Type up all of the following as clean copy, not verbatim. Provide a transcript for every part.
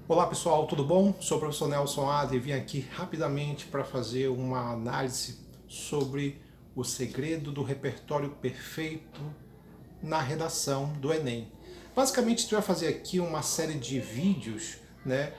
Olá pessoal, tudo bom? Sou o professor Nelson Adler e vim aqui rapidamente para fazer uma análise sobre o segredo do repertório perfeito na redação do Enem. Basicamente, a gente vai fazer aqui uma série de vídeos, né,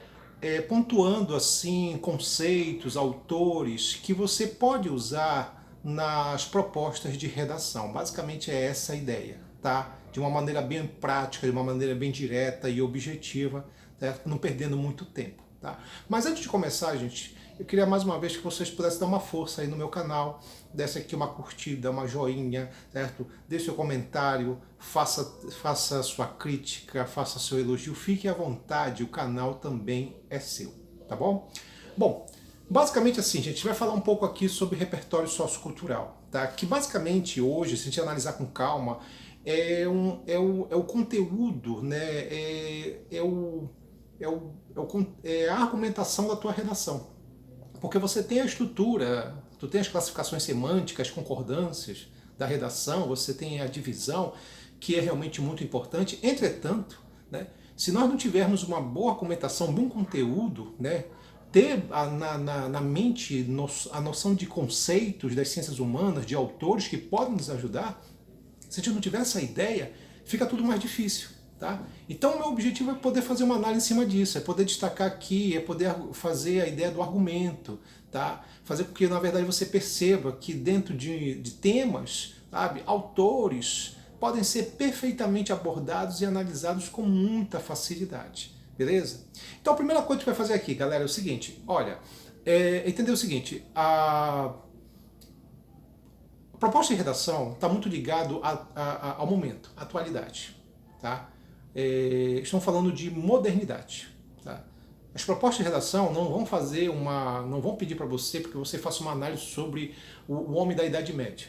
pontuando assim conceitos, autores que você pode usar nas propostas de redação. Basicamente é essa a ideia, tá? De uma maneira bem prática, de uma maneira bem direta e objetiva, certo? Não perdendo muito tempo, tá? Mas antes de começar, gente, eu queria mais uma vez que vocês pudessem dar uma força aí no meu canal, desse aqui uma curtida, uma joinha, certo? Deixe seu comentário, faça sua crítica, faça seu elogio, fique à vontade, o canal também é seu, tá bom? Bom, basicamente assim, gente, vai falar um pouco aqui sobre repertório sociocultural, tá? Que basicamente hoje, se a gente analisar com calma, é o conteúdo, né? É a argumentação da tua redação. Porque você tem a estrutura, tu tem as classificações semânticas, concordâncias da redação, você tem a divisão, que é realmente muito importante. Entretanto, né, se nós não tivermos uma boa argumentação, um bom conteúdo, né, ter na mente a noção de conceitos das ciências humanas, de autores que podem nos ajudar, se a gente não tiver essa ideia, fica tudo mais difícil. Tá? Então, o meu objetivo é poder fazer uma análise em cima disso, é poder destacar aqui, é poder fazer a ideia do argumento, tá? Fazer com que, na verdade, você perceba que dentro de temas, sabe, autores podem ser perfeitamente abordados e analisados com muita facilidade, beleza? Então, a primeira coisa que a gente vai fazer aqui, galera, é o seguinte, olha, entender o seguinte, a proposta de redação está muito ligado ao momento, à atualidade, tá? Estão falando de modernidade. Tá? As propostas de redação não vão pedir para você porque você faça uma análise sobre o homem da Idade Média.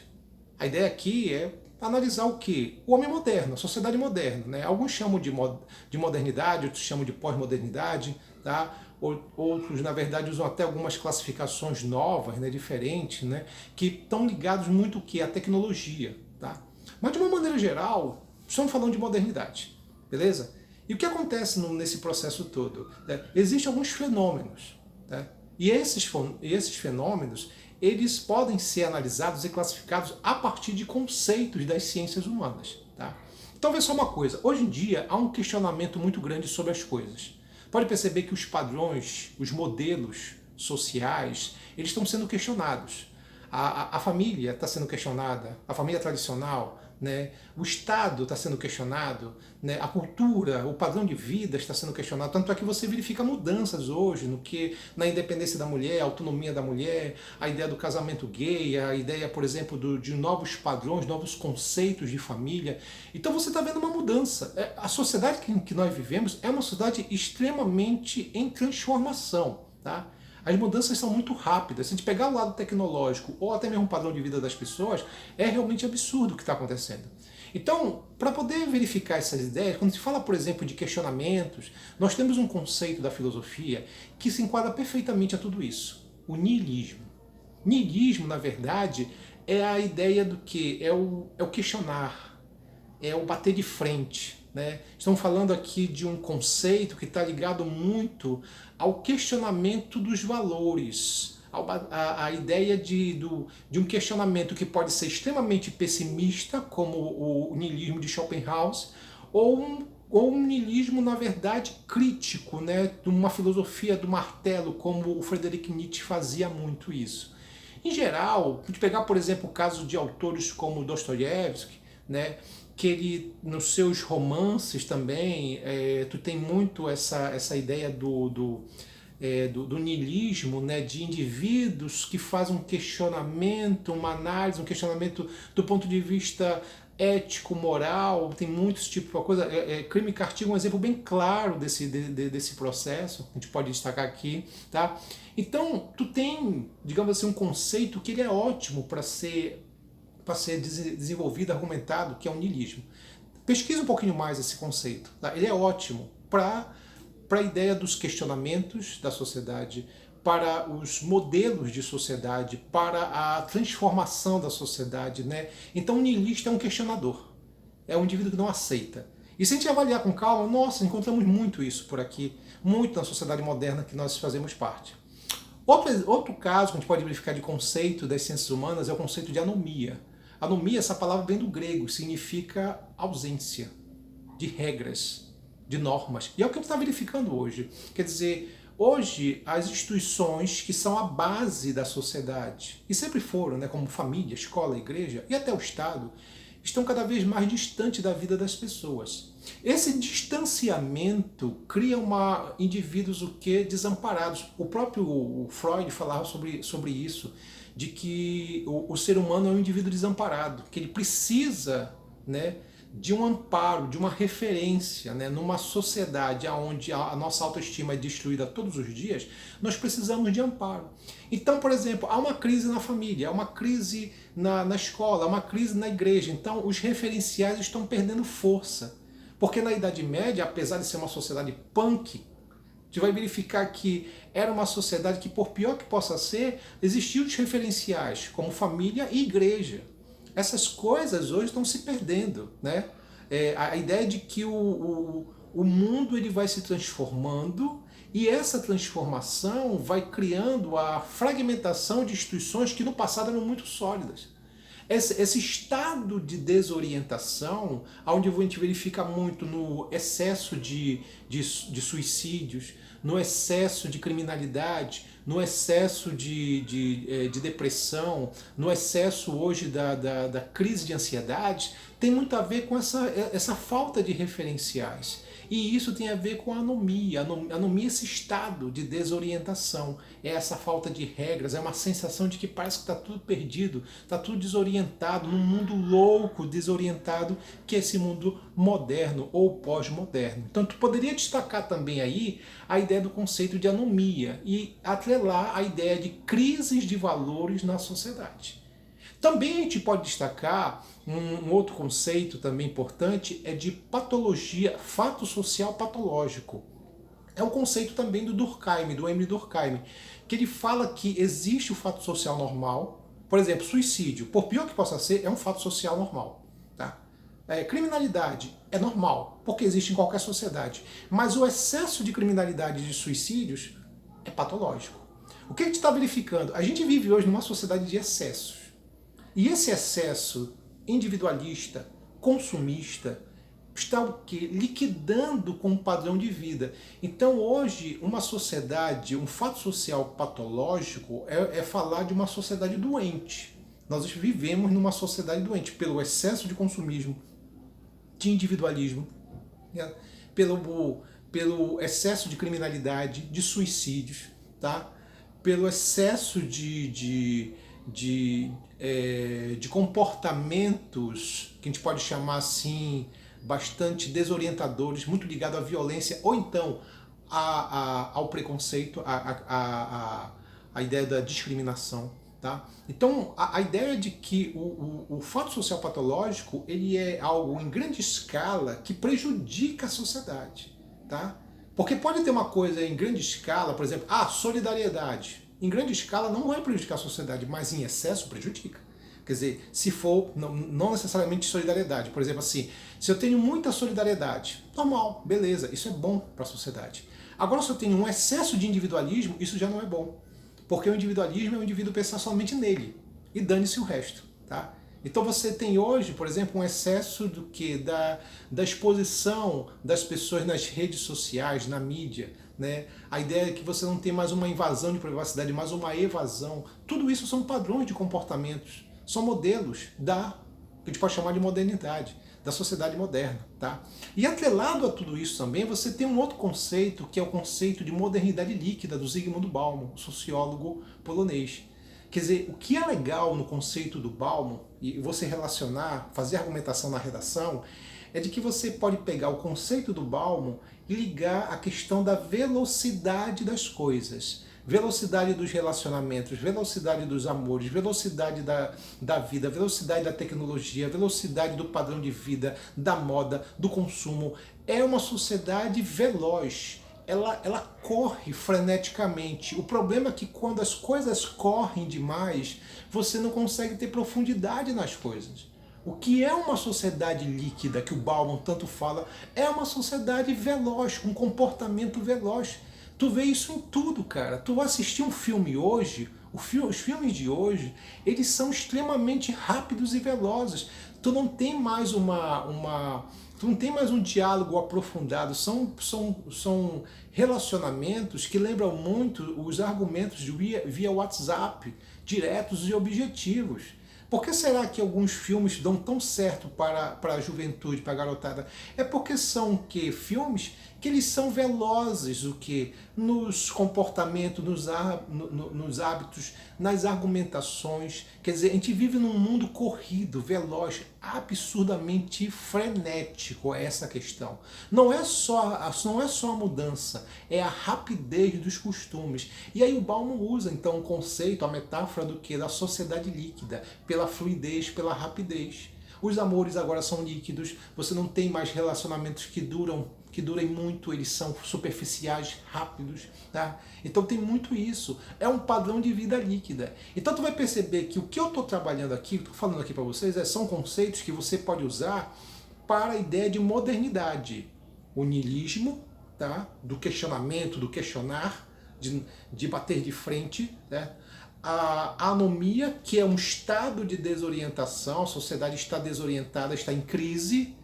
A ideia aqui é analisar o que? O homem moderno, a sociedade moderna. Né? Alguns chamam de modernidade, outros chamam de pós-modernidade, tá? Outros, na verdade, usam até algumas classificações novas, né, diferentes, né, que estão ligados muito o que? A tecnologia. Tá? Mas, de uma maneira geral, estamos falando de modernidade. Beleza? E o que acontece nesse processo todo? Né? Existem alguns fenômenos. Tá? E esses fenômenos, eles podem ser analisados e classificados a partir de conceitos das ciências humanas. Tá? Então, vê só uma coisa. Hoje em dia, há um questionamento muito grande sobre as coisas. Pode perceber que os padrões, os modelos sociais, eles estão sendo questionados. A família está sendo questionada, a família tradicional, né? O Estado está sendo questionado, né? A cultura, o padrão de vida está sendo questionado. Tanto é que você verifica mudanças hoje no que na independência da mulher, a autonomia da mulher, a ideia do casamento gay, a ideia, por exemplo, de novos padrões, novos conceitos de família. Então você está vendo uma mudança. A sociedade que nós vivemos é uma sociedade extremamente em transformação. Tá? As mudanças são muito rápidas. Se a gente pegar o lado tecnológico ou até mesmo o padrão de vida das pessoas, é realmente absurdo o que está acontecendo. Então, para poder verificar essas ideias, quando se fala, por exemplo, de questionamentos, nós temos um conceito da filosofia que se enquadra perfeitamente a tudo isso: o niilismo. Niilismo, na verdade, é a ideia do que? É o questionar, é o bater de frente. Né? Estamos falando aqui de um conceito que está ligado muito ao questionamento dos valores, a ideia de um questionamento que pode ser extremamente pessimista, como o niilismo de Schopenhauer, ou um niilismo, na verdade, crítico, né? De uma filosofia do martelo, como o Friedrich Nietzsche fazia muito isso. Em geral, a gente pegar, por exemplo, o caso de autores como Dostoiévski, né? Que ele, nos seus romances também, tu tem muito essa ideia do niilismo, né, de indivíduos que fazem um questionamento, uma análise, um questionamento do ponto de vista ético, moral, tem muitos tipos de coisa. Crime e Castigo é um exemplo bem claro desse processo, a gente pode destacar aqui. Tá? Então, tu tem, digamos assim, um conceito que ele é ótimo para ser desenvolvido, argumentado, que é o niilismo. Pesquisa um pouquinho mais esse conceito. Tá? Ele é ótimo para a ideia dos questionamentos da sociedade, para os modelos de sociedade, para a transformação da sociedade. Né? Então o niilista é um questionador, é um indivíduo que não aceita. E se a gente avaliar com calma, nossa, encontramos muito isso por aqui, muito na sociedade moderna que nós fazemos parte. Outro caso que a gente pode verificar de conceito das ciências humanas é o conceito de anomia. Anomia, essa palavra vem do grego, significa ausência de regras, de normas. E é o que a gente está verificando hoje. Quer dizer, hoje as instituições que são a base da sociedade, e sempre foram, né, como família, escola, igreja e até o Estado, estão cada vez mais distantes da vida das pessoas. Esse distanciamento cria indivíduos desamparados. O próprio Freud falava sobre isso, de que o ser humano é um indivíduo desamparado, que ele precisa, né, de um amparo, de uma referência, né? Numa sociedade onde a nossa autoestima é destruída todos os dias, nós precisamos de amparo. Então, por exemplo, há uma crise na família, há uma crise na escola, há uma crise na igreja. Então, os referenciais estão perdendo força. Porque na Idade Média, apesar de ser uma sociedade punk, a gente vai verificar que era uma sociedade que, por pior que possa ser, existiam os referenciais, como família e igreja. Essas coisas hoje estão se perdendo, né? A ideia de que o mundo ele vai se transformando e essa transformação vai criando a fragmentação de instituições que no passado eram muito sólidas. Esse estado de desorientação, onde a gente verifica muito no excesso de suicídios, no excesso de criminalidade, no excesso de depressão, no excesso hoje da crise de ansiedade, tem muito a ver com essa falta de referenciais. E isso tem a ver com a anomia. Anomia é esse estado de desorientação, é essa falta de regras, é uma sensação de que parece que está tudo perdido, está tudo desorientado, num mundo louco, desorientado, que é esse mundo moderno ou pós-moderno. Então tu poderia destacar também aí a ideia do conceito de anomia e atrelar a ideia de crises de valores na sociedade. Também a gente pode destacar um outro conceito também importante, é de patologia, fato social patológico. É um conceito também do Durkheim, do Emile Durkheim, que ele fala que existe o fato social normal, por exemplo, suicídio, por pior que possa ser, é um fato social normal. Tá? Criminalidade é normal, porque existe em qualquer sociedade, mas o excesso de criminalidade e de suicídios é patológico. O que a gente está verificando? A gente vive hoje numa sociedade de excessos. E esse excesso individualista, consumista, está o quê? Liquidando com o padrão de vida. Então hoje, uma sociedade, um fato social patológico é falar de uma sociedade doente. Nós vivemos numa sociedade doente pelo excesso de consumismo, de individualismo, né? pelo excesso de criminalidade, de suicídios, tá? Pelo excesso de comportamentos que a gente pode chamar assim, bastante desorientadores, muito ligado à violência, ou então ao preconceito, à ideia da discriminação. Tá? Então, a ideia de que o fato social patológico ele é algo em grande escala que prejudica a sociedade. Tá? Porque pode ter uma coisa em grande escala, por exemplo, solidariedade. Em grande escala não vai prejudicar a sociedade, mas em excesso prejudica. Quer dizer, se for, não necessariamente solidariedade. Por exemplo, assim, se eu tenho muita solidariedade, normal, beleza, isso é bom para a sociedade. Agora, se eu tenho um excesso de individualismo, isso já não é bom. Porque o individualismo é o indivíduo pensar somente nele e dane-se o resto. Tá? Então você tem hoje, por exemplo, um excesso do que? Da exposição das pessoas nas redes sociais, na mídia. Né? A ideia é que você não tem mais uma invasão de privacidade, mas uma evasão. Tudo isso são padrões de comportamentos, são modelos que a gente pode chamar de modernidade, da sociedade moderna. Tá? E atrelado a tudo isso também, você tem um outro conceito, que é o conceito de modernidade líquida, do Zygmunt Bauman, sociólogo polonês. Quer dizer, o que é legal no conceito do Bauman, e você relacionar, fazer argumentação na redação, é de que você pode pegar o conceito do Bauman e ligar a questão da velocidade das coisas. Velocidade dos relacionamentos, velocidade dos amores, velocidade da vida, velocidade da tecnologia, velocidade do padrão de vida, da moda, do consumo. É uma sociedade veloz. Ela corre freneticamente. O problema é que quando as coisas correm demais, você não consegue ter profundidade nas coisas. O que é uma sociedade líquida, que o Bauman tanto fala, é uma sociedade veloz, com comportamento veloz. Tu vê isso em tudo, cara. Tu vai assistir um filme hoje, os filmes de hoje, eles são extremamente rápidos e velozes. Tu não tem mais tu não tem mais um diálogo aprofundado. São relacionamentos que lembram muito os argumentos via WhatsApp, diretos e objetivos. Por que será que alguns filmes dão tão certo para a juventude, para a garotada? É porque são filmes que eles são velozes, o que nos comportamentos, nos hábitos, nas argumentações. Quer dizer, a gente vive num mundo corrido, veloz, absurdamente frenético, é essa questão. Não é só a mudança, é a rapidez dos costumes. E aí o Bauman usa então o conceito, a metáfora do que? Da sociedade líquida, pela fluidez, pela rapidez. Os amores agora são líquidos, você não tem mais relacionamentos que durem muito, eles são superficiais, rápidos, tá? Então tem muito isso, é um padrão de vida líquida. Então tu vai perceber que o que eu estou trabalhando aqui, estou falando aqui para vocês, são conceitos que você pode usar para a ideia de modernidade. O niilismo, tá? Do questionamento, do questionar, de bater de frente, né? A anomia, que é um estado de desorientação, a sociedade está desorientada, está em crise.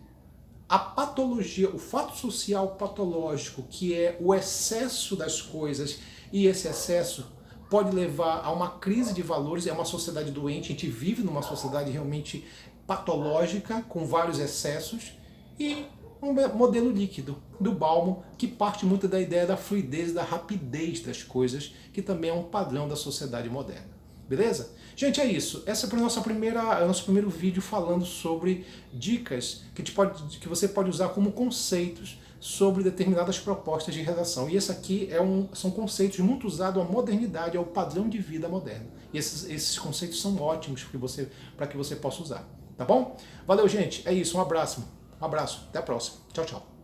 A patologia, o fato social patológico, que é o excesso das coisas, e esse excesso pode levar a uma crise de valores, é uma sociedade doente, a gente vive numa sociedade realmente patológica, com vários excessos, e um modelo líquido do Bauman, que parte muito da ideia da fluidez, da rapidez das coisas, que também é um padrão da sociedade moderna. Beleza? Gente, é isso. Esse é o nosso primeiro vídeo falando sobre dicas que você pode usar como conceitos sobre determinadas propostas de redação. E esse aqui são conceitos muito usados à modernidade, ao padrão de vida moderno. E esses conceitos são ótimos para que você possa usar. Tá bom? Valeu, gente. É isso. Um abraço. Até a próxima. Tchau, tchau.